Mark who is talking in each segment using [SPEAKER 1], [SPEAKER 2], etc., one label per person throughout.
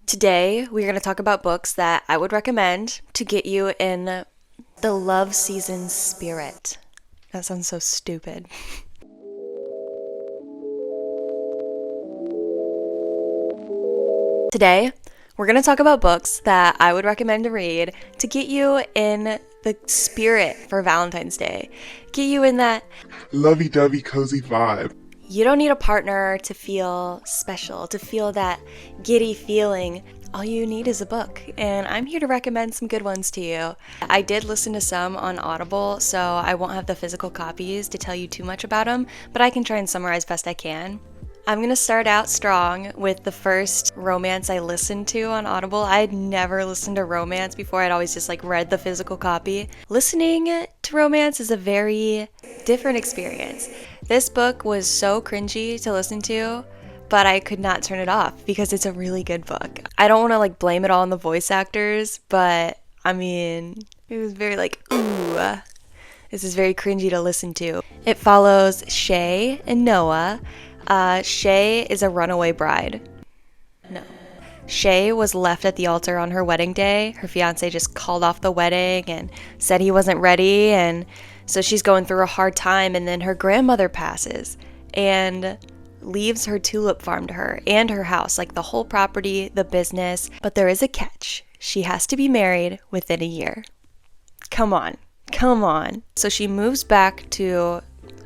[SPEAKER 1] Today, we're going to talk about books that I would recommend to get you in the love season spirit. That sounds so stupid. Today, we're going to talk about books that I would recommend to read to get you in the spirit for Valentine's Day. Get you in that
[SPEAKER 2] lovey-dovey cozy vibe.
[SPEAKER 1] You don't need a partner to feel special, to feel that giddy feeling. All you need is a book, and I'm here to recommend some good ones to you. I did listen to some on Audible, so I won't have the physical copies to tell you too much about them, but I can try and summarize best I can. I'm going to start out strong with the first romance I listened to on Audible. I had never listened to romance before. I'd always just read the physical copy. Listening to romance is a very different experience. This book was so cringy to listen to, but I could not turn it off because it's a really good book. I don't want to blame it all on the voice actors, but I mean, it was very ooh, this is very cringy to listen to. It follows Shay and Noah. Shay is a runaway bride. No. Shay was left at the altar on her wedding day. Her fiancé just called off the wedding and said he wasn't ready, and so she's going through a hard time, and then her grandmother passes and leaves her tulip farm to her and her house, the whole property, the business. But there is a catch. She has to be married within a year. Come on. So she moves back to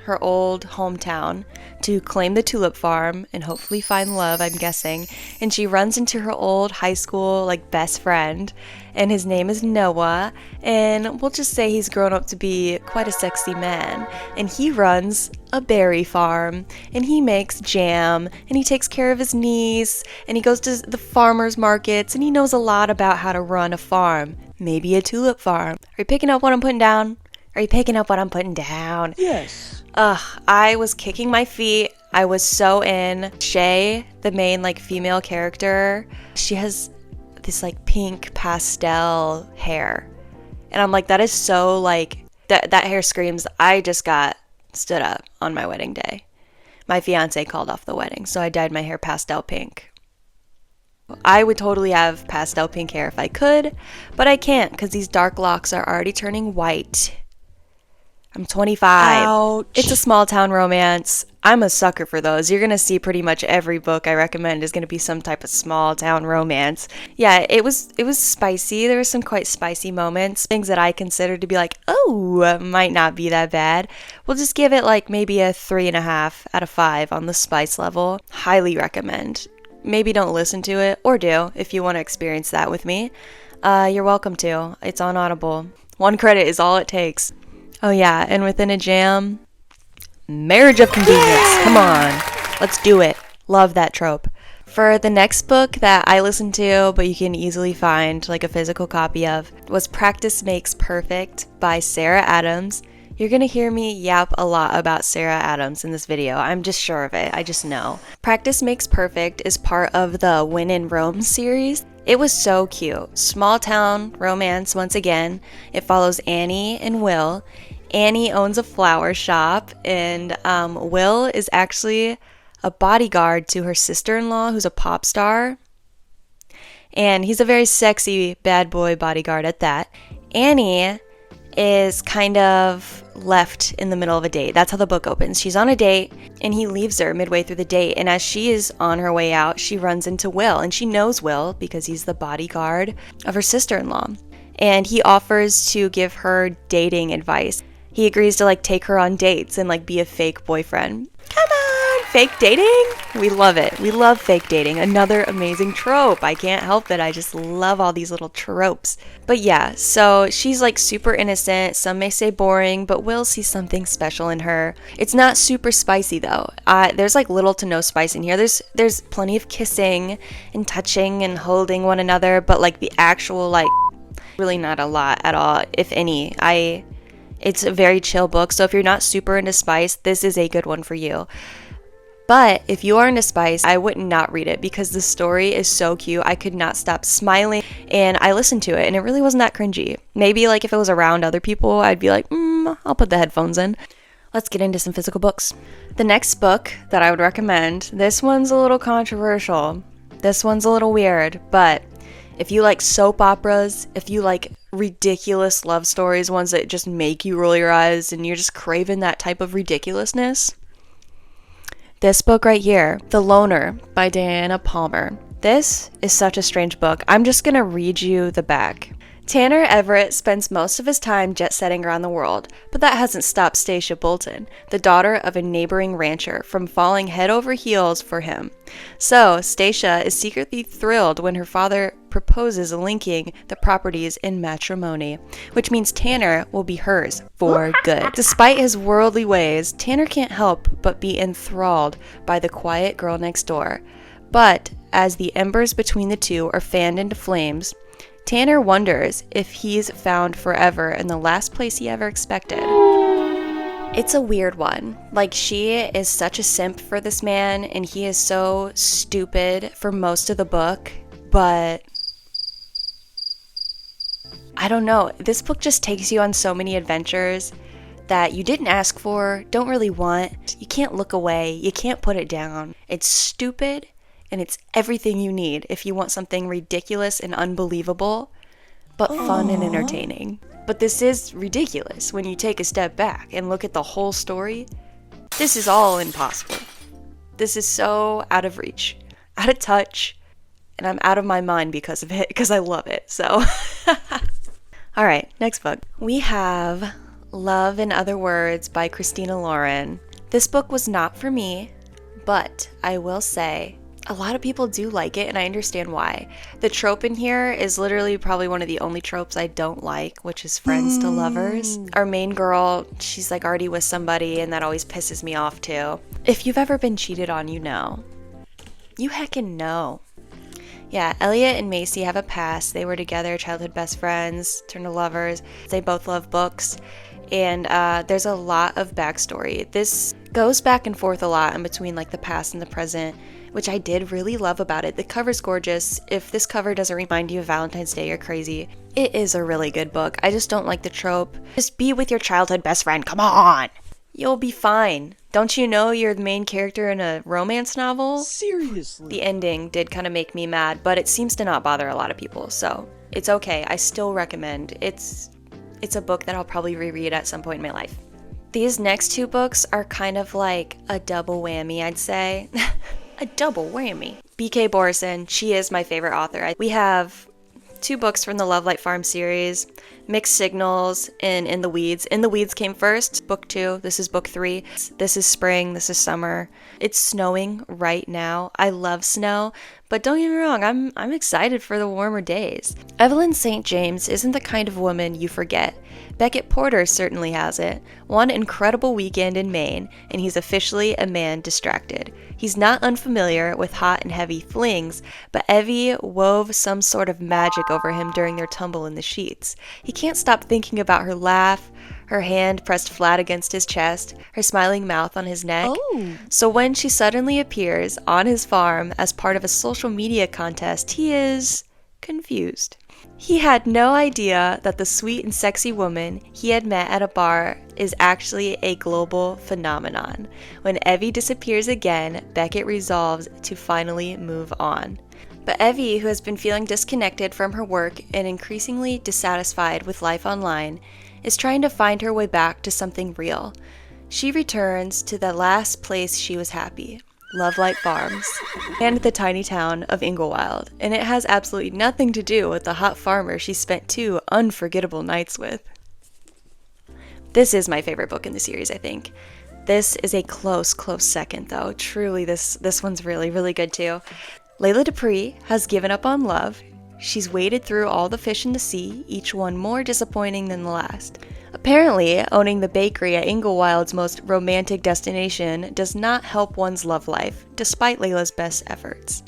[SPEAKER 1] her old hometown to claim the tulip farm and hopefully find love, I'm guessing. And she runs into her old high school best friend, and his name is Noah, and we'll just say he's grown up to be quite a sexy man. And he runs a berry farm, and he makes jam, and he takes care of his niece, and he goes to the farmers markets, and he knows a lot about how to run a farm, maybe a tulip farm. Are you picking up what I'm putting down?
[SPEAKER 2] Yes.
[SPEAKER 1] I was kicking my feet. I was so in. Shay, the main female character, she has this pink pastel hair. And I'm that is so that hair screams, I just got stood up on my wedding day. My fiance called off the wedding, so I dyed my hair pastel pink. I would totally have pastel pink hair if I could, but I can't because these dark locks are already turning white. I'm 25.
[SPEAKER 2] Ouch.
[SPEAKER 1] It's a small town romance. I'm a sucker for those. You're going to see pretty much every book I recommend is going to be some type of small town romance. Yeah, it was spicy. There were some quite spicy moments. Things that I considered to be might not be that bad. We'll just give it maybe a 3.5 out of 5 on the spice level. Highly recommend. Maybe don't listen to it, or do, if you want to experience that with me. You're welcome to. It's on Audible. 1 credit is all it takes. Oh yeah, and within a jam, marriage of convenience. Yay! Come on, let's do it. Love that trope. For the next book that I listened to, but you can easily find a physical copy of, was Practice Makes Perfect by Sarah Adams. You're going to hear me yap a lot about Sarah Adams in this video. I'm just sure of it. I just know. Practice Makes Perfect is part of the When in Rome series. It was so cute. Small town romance once again. It follows Annie and Will. Annie owns a flower shop, and Will is actually a bodyguard to her sister-in-law, who's a pop star. And he's a very sexy bad boy bodyguard at that. Annie is kind of left in the middle of a date. That's how the book opens. She's on a date, and he leaves her midway through the date. And as she is on her way out, she runs into Will, and she knows Will because he's the bodyguard of her sister-in-law. And he offers to give her dating advice. He agrees to take her on dates and be a fake boyfriend. Come on, fake dating? We love it. We love fake dating. Another amazing trope. I can't help it. I just love all these little tropes. But yeah, so she's super innocent. Some may say boring, but Will sees something special in her. It's not super spicy though. There's little to no spice in here. There's plenty of kissing and touching and holding one another, but the actual really not a lot at all, if any. It's a very chill book, so if you're not super into spice, this is a good one for you. But if you are into spice, I would not read it because the story is so cute. I could not stop smiling, and I listened to it, and it really wasn't that cringy. Maybe if it was around other people, I'd be I'll put the headphones in. Let's get into some physical books. The next book that I would recommend, this one's a little controversial. this one's a little weird, but if you like soap operas, if you like ridiculous love stories, ones that just make you roll your eyes and you're just craving that type of ridiculousness, this book right here, The Loner by Diana Palmer. This is such a strange book. I'm just gonna read you the back. Tanner Everett spends most of his time jet-setting around the world, but that hasn't stopped Stacia Bolton, the daughter of a neighboring rancher, from falling head over heels for him. So, Stacia is secretly thrilled when her father proposes linking the properties in matrimony, which means Tanner will be hers for good. Despite his worldly ways, Tanner can't help but be enthralled by the quiet girl next door. But as the embers between the two are fanned into flames, Tanner wonders if he's found forever in the last place he ever expected. It's a weird one. Like, she is such a simp for this man, and he is so stupid for most of the book, but I don't know. This book just takes you on so many adventures that you didn't ask for, don't really want. You can't look away. You can't put it down. It's stupid. And it's everything you need if you want something ridiculous and unbelievable, but fun and entertaining. But this is ridiculous when you take a step back and look at the whole story. This is all impossible. This is so out of reach, out of touch, and I'm out of my mind because of it, because I love it, so. All right, next book. We have Love in Other Words by Christina Lauren. This book was not for me, but I will say, a lot of people do like it, and I understand why. The trope in here is literally probably one of the only tropes I don't like, which is friends to lovers. Our main girl, she's like already with somebody, and that always pisses me off too. If you've ever been cheated on, you know. You heckin' know. Yeah, Elliot and Macy have a past. They were together, childhood best friends, turned to lovers. They both love books, and there's a lot of backstory. This goes back and forth a lot in between like the past and the present, which I did really love about it. The cover's gorgeous. If this cover doesn't remind you of Valentine's Day, you're crazy. It is a really good book. I just don't like the trope. Just be with your childhood best friend, come on! You'll be fine. Don't you know you're the main character in a romance novel?
[SPEAKER 3] Seriously?
[SPEAKER 1] The ending did kind of make me mad, but it seems to not bother a lot of people, so it's okay. I still recommend. It's a book that I'll probably reread at some point in my life. These next two books are kind of like a double whammy, I'd say. A double whammy. B.K. Borison, she is my favorite author. We have two books from the Love Light Farm series, Mixed Signals and In the Weeds. In the Weeds came first, book 2. This is book 3. This is spring, this is summer. It's snowing right now. I love snow, but don't get me wrong, I'm excited for the warmer days. Evelyn St. James isn't the kind of woman you forget. Beckett Porter certainly has it. One incredible weekend in Maine, and he's officially a man distracted. He's not unfamiliar with hot and heavy flings, but Evie wove some sort of magic over him during their tumble in the sheets. He can't stop thinking about her laugh, her hand pressed flat against his chest, her smiling mouth on his neck.
[SPEAKER 3] Oh.
[SPEAKER 1] So when she suddenly appears on his farm as part of a social media contest, he is confused. He had no idea that the sweet and sexy woman he had met at a bar is actually a global phenomenon. When Evie disappears again, Beckett resolves to finally move on. But Evie, who has been feeling disconnected from her work and increasingly dissatisfied with life online, is trying to find her way back to something real. She returns to the last place she was happy, Lovelight Farms, and the tiny town of Inglewild, and it has absolutely nothing to do with the hot farmer she spent 2 unforgettable nights with. This is my favorite book in the series, I think. This is a close second, though. Truly, this one's really, really good, too. Layla Dupree has given up on love. She's waded through all the fish in the sea, each one more disappointing than the last. Apparently, owning the bakery at Inglewild's most romantic destination does not help one's love life, despite Layla's best efforts.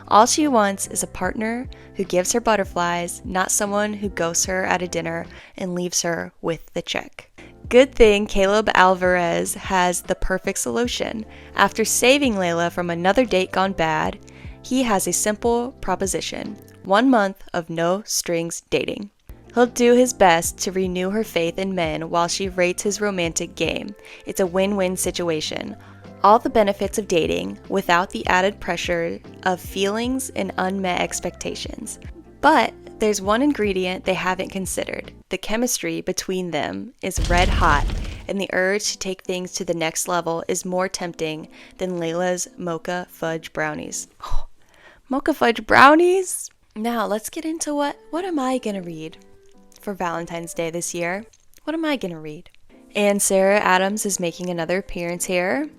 [SPEAKER 1] All she wants is a partner who gives her butterflies, not someone who ghosts her at a dinner and leaves her with the check. Good thing Caleb Alvarez has the perfect solution. After saving Layla from another date gone bad, he has a simple proposition: 1 month of no strings dating. He'll do his best to renew her faith in men while she rates his romantic game. It's a win-win situation. All the benefits of dating without the added pressure of feelings and unmet expectations. But there's one ingredient they haven't considered. The chemistry between them is red hot, and the urge to take things to the next level is more tempting than Layla's mocha fudge brownies. Oh, mocha fudge brownies? Now let's get into what am I gonna read for Valentine's Day this year? What am I gonna read? And Sarah Adams is making another appearance here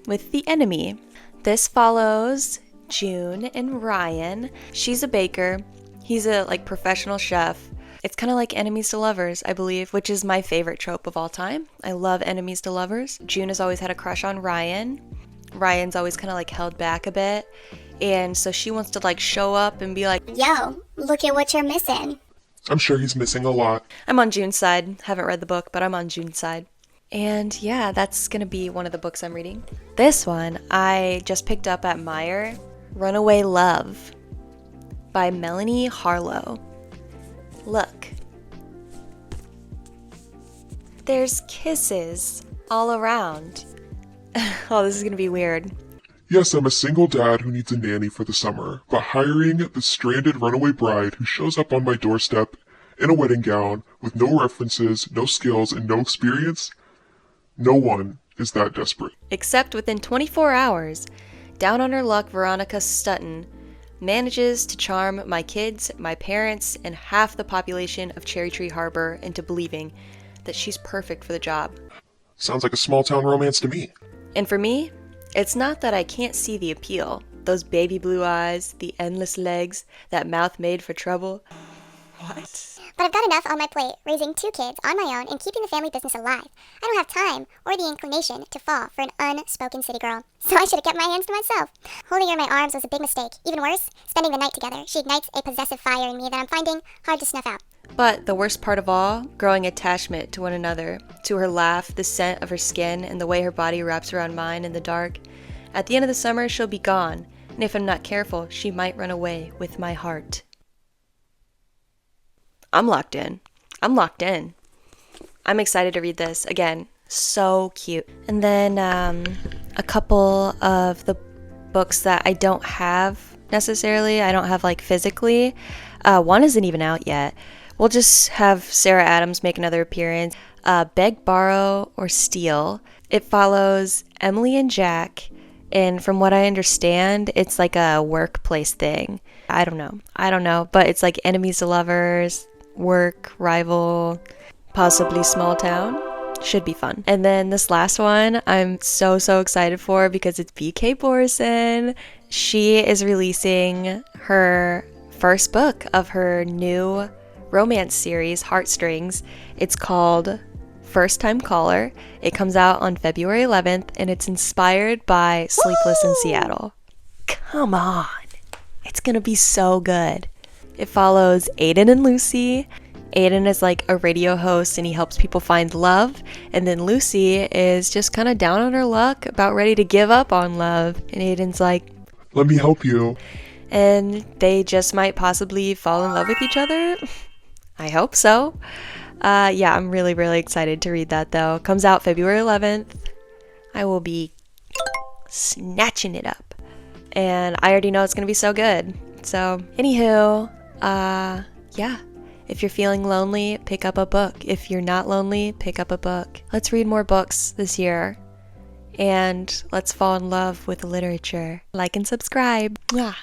[SPEAKER 1] with The Enemy. This follows June and Ryan. She's a baker. He's a professional chef. It's kind of like enemies to lovers, I believe, which is my favorite trope of all time. I love enemies to lovers. June has always had a crush on Ryan. Ryan's always kind of held back a bit. And so she wants to show up and be like,
[SPEAKER 3] yo, look at what you're missing.
[SPEAKER 2] I'm sure he's missing a lot.
[SPEAKER 1] I'm on June's side. Haven't read the book, but I'm on June's side. And yeah, that's going to be one of the books I'm reading. This one I just picked up at Meyer, Runaway Love by Melanie Harlow. Look. There's kisses all around. Oh, this is going to be weird.
[SPEAKER 2] Yes, I'm a single dad who needs a nanny for the summer, but hiring the stranded runaway bride who shows up on my doorstep in a wedding gown with no references, no skills, and no experience, no one is that desperate.
[SPEAKER 1] Except within 24 hours, down on her luck Veronica Stutton manages to charm my kids, my parents, and half the population of Cherry Tree Harbor into believing that she's perfect for the job.
[SPEAKER 2] Sounds like a small town romance to me.
[SPEAKER 1] And for me, it's not that I can't see the appeal. Those baby blue eyes, the endless legs, that mouth made for trouble. What?
[SPEAKER 3] But I've got enough on my plate, raising 2 kids on my own and keeping the family business alive. I don't have time or the inclination to fall for an unspoken city girl. So I should have kept my hands to myself. Holding her in my arms was a big mistake. Even worse, spending the night together. She ignites a possessive fire in me that I'm finding hard to snuff out.
[SPEAKER 1] But the worst part of all, growing attachment to one another, to her laugh, the scent of her skin, and the way her body wraps around mine in the dark. At the end of the summer, she'll be gone, and if I'm not careful, she might run away with my heart. I'm locked in. I'm excited to read this. Again, so cute. And then a couple of the books that I don't have necessarily. I don't have physically. One isn't even out yet. We'll just have Sarah Adams make another appearance. Beg, Borrow, or Steal. It follows Emily and Jack. And from what I understand, it's a workplace thing. I don't know. But it's enemies to lovers, work, rival, possibly small town. Should be fun. And then this last one I'm so excited for because it's BK Borison. She is releasing her first book of her new romance series, Heartstrings. It's called First Time Caller. It comes out on February 11th and it's inspired by Sleepless in Seattle. Come on. It's gonna be so good. It follows Aiden and Lucy. Aiden is a radio host and he helps people find love. And then Lucy is just kind of down on her luck, about ready to give up on love. And Aiden's like,
[SPEAKER 2] let me help you.
[SPEAKER 1] And they just might possibly fall in love with each other. I hope so. Yeah, I'm really excited to read that though. Comes out February 11th. I will be snatching it up. And I already know it's going to be so good. So, anywho, yeah. If you're feeling lonely, pick up a book. If you're not lonely, pick up a book. Let's read more books this year. And let's fall in love with literature. Like and subscribe. Mwah.